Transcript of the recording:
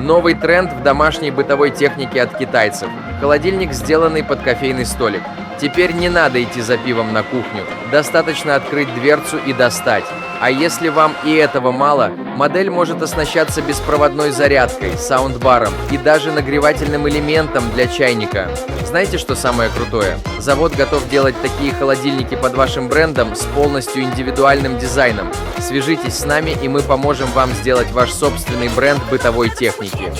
Новый тренд в домашней бытовой технике от китайцев. Холодильник, сделанный под кофейный столик. Теперь не надо идти за пивом на кухню. Достаточно открыть дверцу и достать. А если вам и этого мало, модель может оснащаться беспроводной зарядкой, саундбаром и даже нагревательным элементом для чайника. Знаете, что самое крутое? Завод готов делать такие холодильники под вашим брендом с полностью индивидуальным дизайном. Свяжитесь с нами, и мы поможем вам сделать ваш собственный бренд бытовой техники.